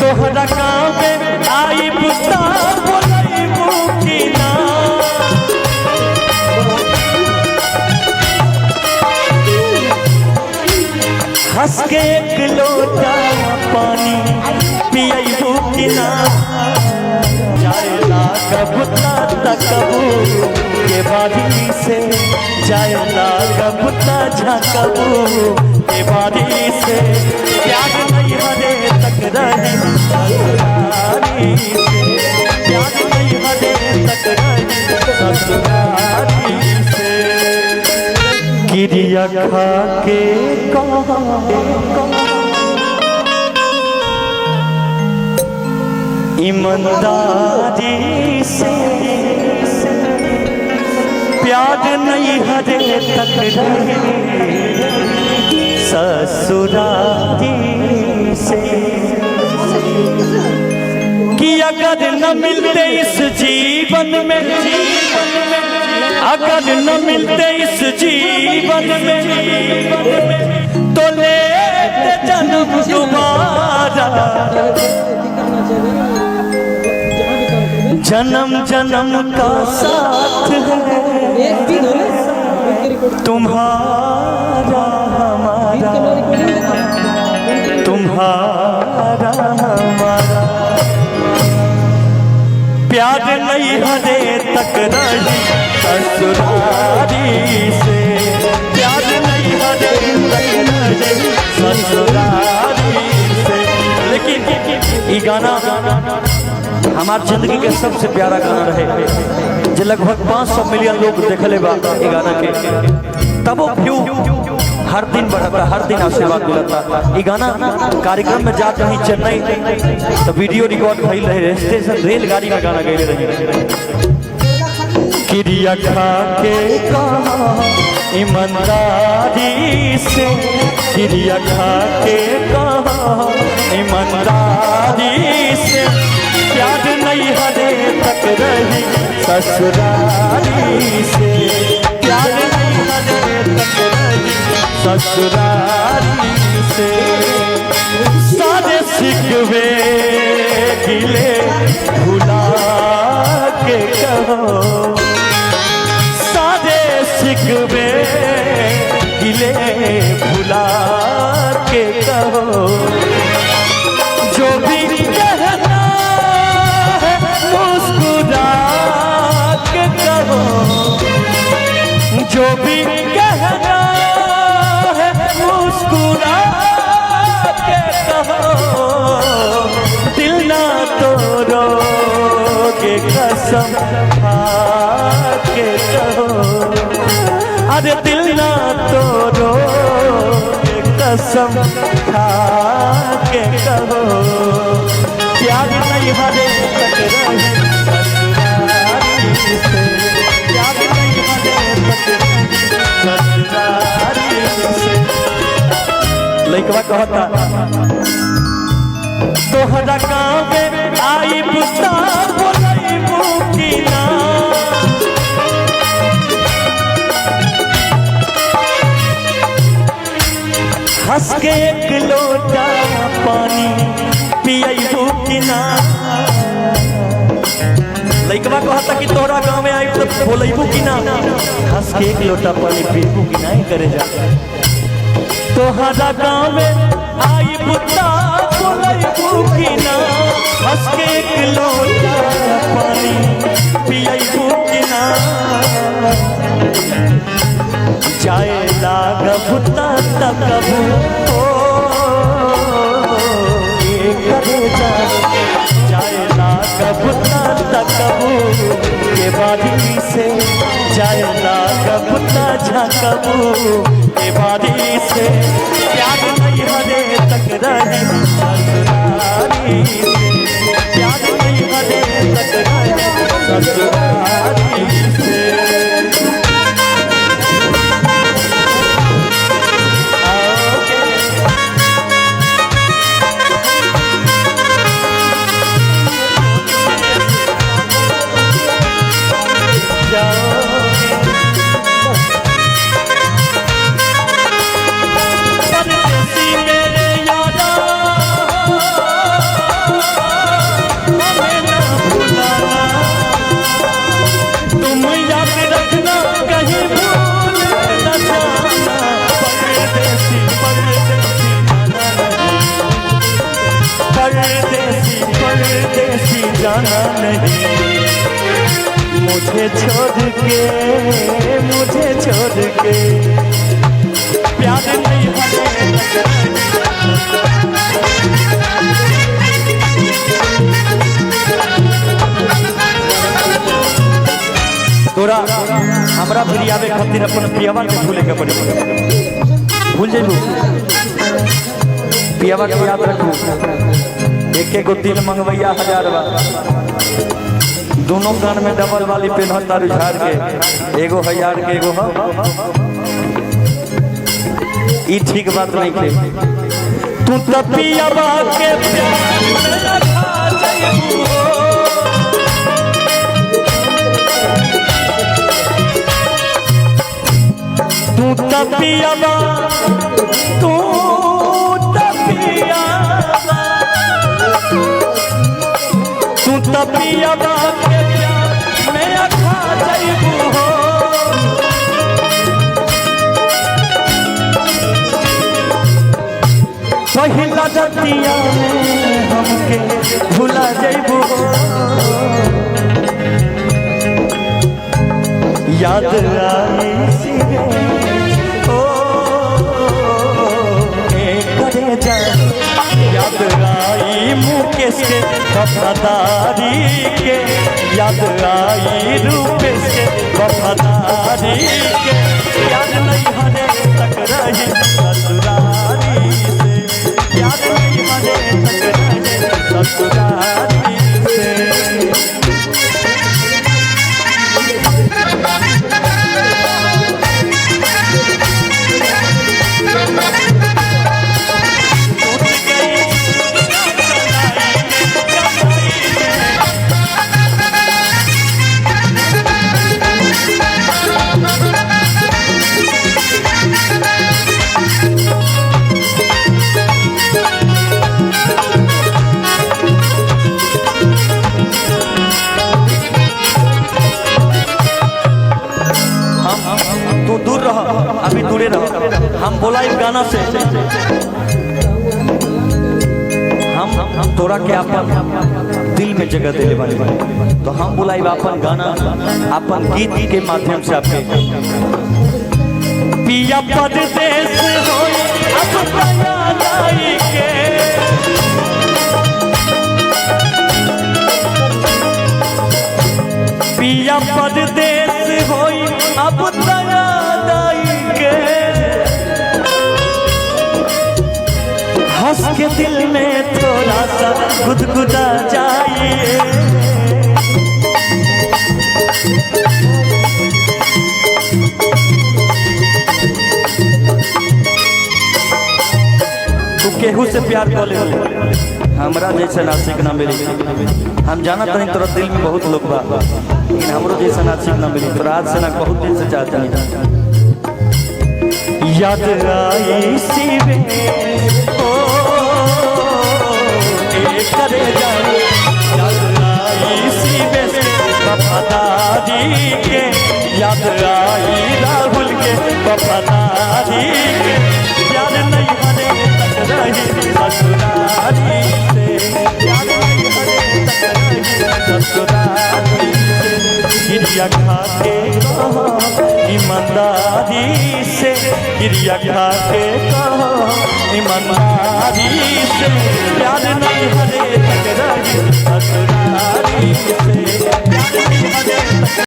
तोहरा गाँव में आई बुता बोलाई मुकिना हंस के एक लोटा पानी पियई मुकिना जायला कबूता तकबू के बारी से जायला कबूता झकबू के बारी से प्यार नहीं हरे तक रही ससुरारी से प्यार नहीं हरे तक रही ससुरारी से गिरिया खा के ईमानदारी से प्यार नहीं हरे तक रहे ससुरारी से कि अगर न मिलते इस जीवन में अगर न मिलते इस जीवन में तो लेते जन्म तुम्हारा जन्म जन्म का साथ है तुम्हारा हमारा तुम्हारा हमारा प्यार नहीं हरे तक रही ससुरारी से प्यार नहीं हरे तक रही ससुरारी से। लेकिन ये गाना हमार जिंदगी के सबसे प्यारा गाना रहे जो लगभग 500 मिलियन लोग देखले बा ये गाना के तब क्यों हर दिन बढ़ता हर दिन आशीर्वाद मिलता। ये गाना कार्यक्रम में जाते रही चेन्नई तो वीडियो रिकॉर्ड भइल रहे स्टेशन रेलगाड़ी में गाना गए रहे क्रिया खा के कहा ईमानदारी से क्रिया खा के कहा ईमानदारी से प्यार नहीं हरे तक रही ससुरारी से प्यार नहीं हरे तक रही ससुरारी से। सारे सिकवे गिले भुला के कहो सारे सिकवे गिले भुला के कहो जो भी कहना है मुस्कुरा के कहो जो भी कहना है मुस्कुरा के कहो दिल ना तोड़ोगे कसम खा के कहो अरे दिल ना तोड़ोगे कसम खा के कहो प्यार नहीं हरे तक रही ससुरारी से प्यार नहीं हरे तक रही ससुरारी से। लइकवा कहता तोहरा गाँव में आई बुता बोलाई मुकिना हंस के एक लोटा पानी पियई मुकिना लइकवा कहता कि तोहरा गाँव में आई तो बोलाई मुकिना हंस के एक लोटा पानी पियई मुकिना ही करे जा तोहरा गाँव में आई बुता बोलाई मुकिना हंस के एक लोटा पानी पियई मुकिना जाए लाग बुता तकबू ये करे जाए लाग बुता तकबू के बारी से जाए लाग बुता झकबू के बारी से प्यार नहीं हरे तक रही ससुरारी से प्यार नहीं हरे तक रही ससुरारी से। परदेसी मेरे यारा परदेसी परदेसी जाना नहीं, मुझे छोड़ के प्यार नहीं हरे तोरा हमरा फिर आवे खातिर अपन पियावा के भूले के पड़ी, भूल जेबू पियावा के याद रखू। एक गो दिल मंगवैया 1000 बा, दोनों कान में डबल वाली पेन तारू झाड़ के, एगो 1000 के एगो ई ठीक बात नहीं के। तू तो पियावा के प्यार में रखा जाइबू, तू तो पियावा तू पियावा के प्यार में रखा जाइबू हो। पहिला जतिया में हमके भुला जाइबू हो, याद आई सिरे ओ करे जा, याद आई मुकेश के वफादारी के, याद आई रूपेश के वफादारी के, याद नहीं हरे तक रही ससुरारी से, याद नहीं हरे तक रही ससुरारी से। तू दूर रह, अभी दूरे रह, हम बोला इस गाना से, हम तोरा के अपन दिल में जगह देले वाले, तो हम बोला अपन गाना अपन गीत के माध्यम से आपके पिया परदेस होई अब याद आई के, पिया परदेस होई अब याद आई के, हंस के दिल में थोड़ा सा गुदगुदा जाइए, तू केहू से प्यार कर ले, हमरा जैसे नासिक ना मिली, हम जाना तो तोरा दिल में बहुत लोग बा, लेकिन हमरो जैसा नासिक ना मिली, तो रात से ना बहुत दिन से चाहता नहीं। याद आई सिवे ओ करे जाए, याद आई सिवे वफादारी के, याद आई राहुल के वफादारी के, याद नहीं हरे तक रही ससुरारी से, याद नहीं हरे तक रही ससुरारी से, गिरिया खा के कहो ईमानदारी से, गिरिया खा के कहो ईमानदारी से, याद नहीं